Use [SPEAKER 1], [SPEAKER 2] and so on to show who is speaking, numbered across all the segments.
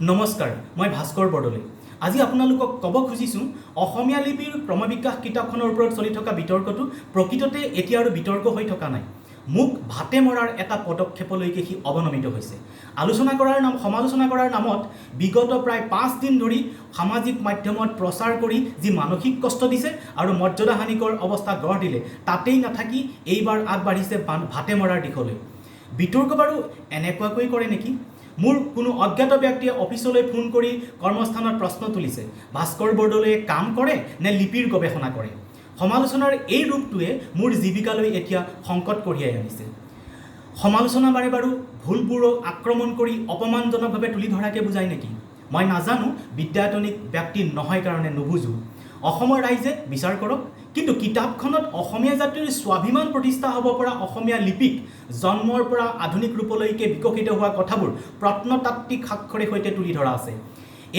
[SPEAKER 1] নমস্কাৰ, মই ভাস্কৰ বৰদলৈ। আজি আপোনালোকক ক'ব খুজিছোঁ অসমীয়া লিপিৰ ক্ৰমবিকাশ কিতাপখনৰ ওপৰত চলি থকা বিতৰ্কটো প্ৰকৃততে এতিয়া আৰু বিতৰ্ক হৈ থকা নাই। মোক ভাতে মৰাৰ এটা পদক্ষেপলৈকে সি অৱনমিত হৈছে। সমালোচনা কৰাৰ নামত বিগত প্ৰায় 5 দিন ধৰি সামাজিক মাধ্যমত প্ৰচাৰ কৰি যি মানসিক কষ্ট দিছে আৰু মৰ্যাদাহানিকৰ অৱস্থা গঢ় দিলে, তাতেই নাথাকি এইবাৰ আগবাঢ়িছে ভাতে মৰাৰ দিশলৈ। বিতৰ্ক বাৰু এনেকুৱাকৈ কৰে নেকি? মোৰ কোনো অজ্ঞাত ব্যক্তিয়ে অফিচলৈ ফোন কৰি কৰ্মস্থানত প্ৰশ্ন তুলিছে, ভাস্কৰ বৰদলৈয়ে কাম কৰে নে লিপিৰ গৱেষণা কৰে? সমালোচনাৰ এই ৰূপটোৱে মোৰ জীৱিকালৈ এতিয়া সংকট কঢ়িয়াই আনিছে। সমালোচনা বাৰু ভুলবোৰক আক্ৰমণ কৰি অপমানজনকভাৱে তুলি ধৰাকে বুজায় নেকি? মই নাজানো, বিদ্যায়তনিক ব্যক্তি নহয় কাৰণে নুবুজো। অসমৰ ৰাইজে বিচাৰ কৰক। কিন্তু কিতাপখনত অসমীয়া জাতিৰ স্বাভিমান প্ৰতিষ্ঠা হ'ব পৰা অসমীয়া লিপিক জন্মৰ পৰা আধুনিক ৰূপলৈকে বিকশিত হোৱা কথাবোৰ প্ৰত্নতাত্ত্বিক সাক্ষৰে সৈতে তুলি ধৰা আছে।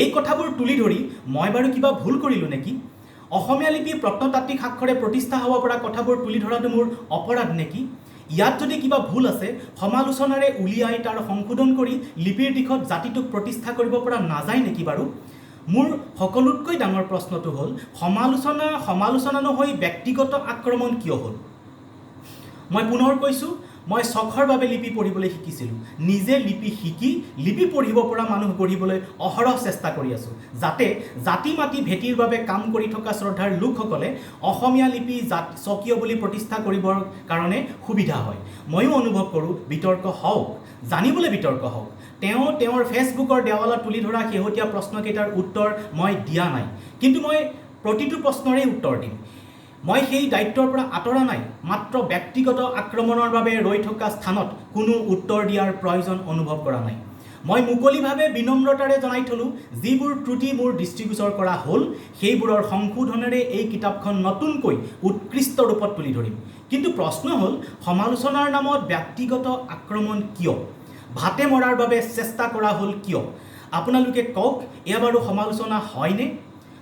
[SPEAKER 1] এই কথাবোৰ তুলি ধৰি মই বাৰু কিবা ভুল কৰিলোঁ নেকি? অসমীয়া লিপি প্ৰত্নতাত্ত্বিক সাক্ষৰে প্ৰতিষ্ঠা হ'ব পৰা কথাবোৰ তুলি ধৰাটো মোৰ অপৰাধ নেকি? ইয়াত যদি কিবা ভুল আছে, সমালোচনাৰে উলিয়াই তাৰ সংশোধন কৰি লিপিৰ দিশত জাতিটোক প্ৰতিষ্ঠা কৰিব পৰা নাযায় নেকি বাৰু? মোৰ সকলোতকৈ ডাঙৰ প্ৰশ্নটো হ'ল, সমালোচনা নহৈ ব্যক্তিগত আক্ৰমণ কিয় হ'ল? মই পুনৰ কৈছোঁ, মই চখৰ বাবে লিপি পঢ়িবলৈ শিকিছিলোঁ। নিজে লিপি শিকি লিপি পঢ়িব পৰা মানুহ গঢ়িবলৈ অহৰহ চেষ্টা কৰি আছোঁ, যাতে জাতি মাতি ভেটিৰ বাবে কাম কৰি থকা শ্ৰদ্ধাৰ লোকসকলে অসমীয়া লিপি স্বকীয় বুলি প্ৰতিষ্ঠা কৰিবৰ কাৰণে সুবিধা হয়। ময়ো অনুভৱ কৰোঁ, বিতৰ্ক হওক, জানিবলৈ বিতৰ্ক হওক। তেওঁৰ ফেচবুকৰ দেৱালত তুলি ধৰা শেহতীয়া প্ৰশ্নকেইটাৰ উত্তৰ মই দিয়া নাই, কিন্তু মই প্ৰতিটো প্ৰশ্নৰেই উত্তৰ দিম। মই সেই দায়িত্বৰ পৰা আঁতৰা নাই, মাত্ৰ ব্যক্তিগত আক্ৰমণৰ বাবে ৰৈ থকা স্থানত কোনো উত্তৰ দিয়াৰ প্ৰয়োজন অনুভৱ কৰা নাই। মই মুকলিভাৱে বিনম্ৰতাৰে জনাই থলোঁ, যিবোৰ ত্ৰুটি মোৰ দৃষ্টিগোচৰ কৰা হ'ল, সেইবোৰৰ সংশোধনেৰে এই কিতাপখন নতুনকৈ উৎকৃষ্ট ৰূপত তুলি ধৰিম। কিন্তু প্ৰশ্ন হ'ল, সমালোচনাৰ নামত ব্যক্তিগত আক্ৰমণ কিয়? ভাতে মৰাৰ বাবে চেষ্টা কৰা হ'ল কিয়? আপোনালোকে কওক, এয়া বাৰু সমালোচনা হয়নে?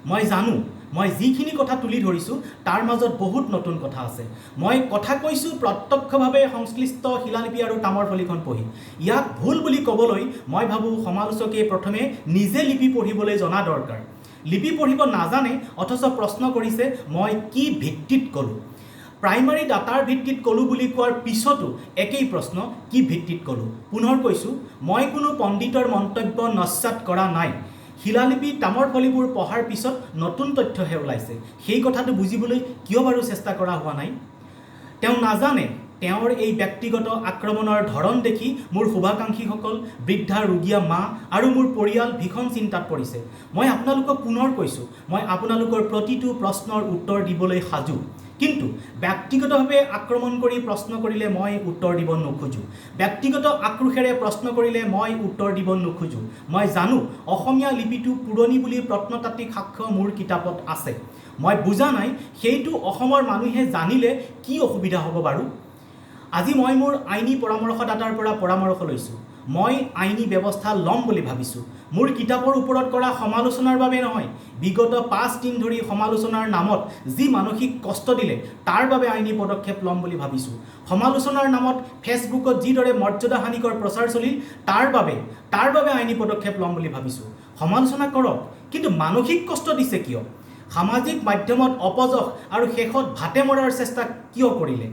[SPEAKER 1] মই জানো, মই যিখিনি কথা তুলি ধৰিছোঁ তাৰ মাজত বহুত নতুন কথা আছে। মই কথা কৈছোঁ প্ৰত্যক্ষভাৱে সংশ্লিষ্ট শিলালিপি আৰু তামৰ ফলিখন পঢ়ি। ইয়াক ভুল বুলি ক'বলৈ মই ভাবোঁ সমালোচকে প্ৰথমে নিজে লিপি পঢ়িবলৈ জনা দৰকাৰ। লিপি পঢ়িব নাজানে অথচ প্ৰশ্ন কৰিছে মই কি ভিত্তিত ক'লোঁ। প্ৰাইমাৰী ডাটাৰ ভিত্তিত ক'লোঁ বুলি কোৱাৰ পিছতো একেই প্ৰশ্ন, কি ভিত্তিত ক'লোঁ? পুনৰ কৈছোঁ, মই কোনো পণ্ডিতৰ মন্তব্য নস্যাৎ কৰা নাই। শিলালিপি তামৰ ফলিবোৰ পঢ়াৰ পিছত নতুন তথ্যহে ওলাইছে। সেই কথাটো বুজিবলৈ কিয় বাৰু চেষ্টা কৰা হোৱা নাই? তেওঁ নাজানে, তেওঁৰ এই ব্যক্তিগত আক্ৰমণৰ ধৰণ দেখি মোৰ শুভাকাংক্ষীসকল, বৃদ্ধা ৰোগীয়া মা আৰু মোৰ পৰিয়াল ভীষণ চিন্তাত পৰিছে। মই আপোনালোকক পুনৰ কৈছোঁ, মই আপোনালোকৰ প্ৰতিটো প্ৰশ্নৰ উত্তৰ দিবলৈ সাজু। কিন্তু ব্যক্তিগতভাৱে আক্ৰমণ কৰি প্ৰশ্ন কৰিলে মই উত্তৰ দিব নোখোজোঁ। ব্যক্তিগত আক্ৰোশেৰে প্ৰশ্ন কৰিলে মই উত্তৰ দিব নোখোজোঁ। মই জানো অসমীয়া লিপিটো পুৰণি বুলি প্ৰত্নতাত্ত্বিক সাক্ষ্য মোৰ কিতাপত আছে। মই বুজা নাই, সেইটো অসমৰ মানুহে জানিলে কি অসুবিধা হ'ব বাৰু? আজি মই মোৰ আইনী পৰামৰ্শদাতাৰ পৰা পৰামৰ্শ লৈছোঁ। মই আইনী ব্যৱস্থা ল'ম বুলি ভাবিছোঁ। মোৰ কিতাপৰ ওপৰত কৰা সমালোচনাৰ বাবে নহয়, বিগত 5 দিন ধৰি সমালোচনাৰ নামত যি মানসিক কষ্ট দিলে তাৰ বাবে আইনী পদক্ষেপ ল'ম বুলি ভাবিছোঁ। সমালোচনাৰ নামত ফেচবুকত যিদৰে মৰ্যাদাহানিকৰ প্ৰচাৰ চলিল, তাৰ বাবে আইনী পদক্ষেপ ল'ম বুলি ভাবিছোঁ। সমালোচনা কৰক, কিন্তু মানসিক কষ্ট দিছে কিয়? সামাজিক মাধ্যমত অপযশ আৰু শেষত ভাতে মৰাৰ চেষ্টা কিয় কৰিলে?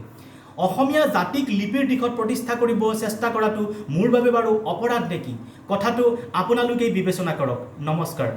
[SPEAKER 1] অসমীয়া জাতিক লিপিৰ দিশত প্ৰতিষ্ঠা কৰিব চেষ্টা কৰাটো মোৰ বাবে বাৰু অপৰাধ নেকি? কথাটো আপোনালোকেই বিবেচনা কৰক। নমস্কাৰ।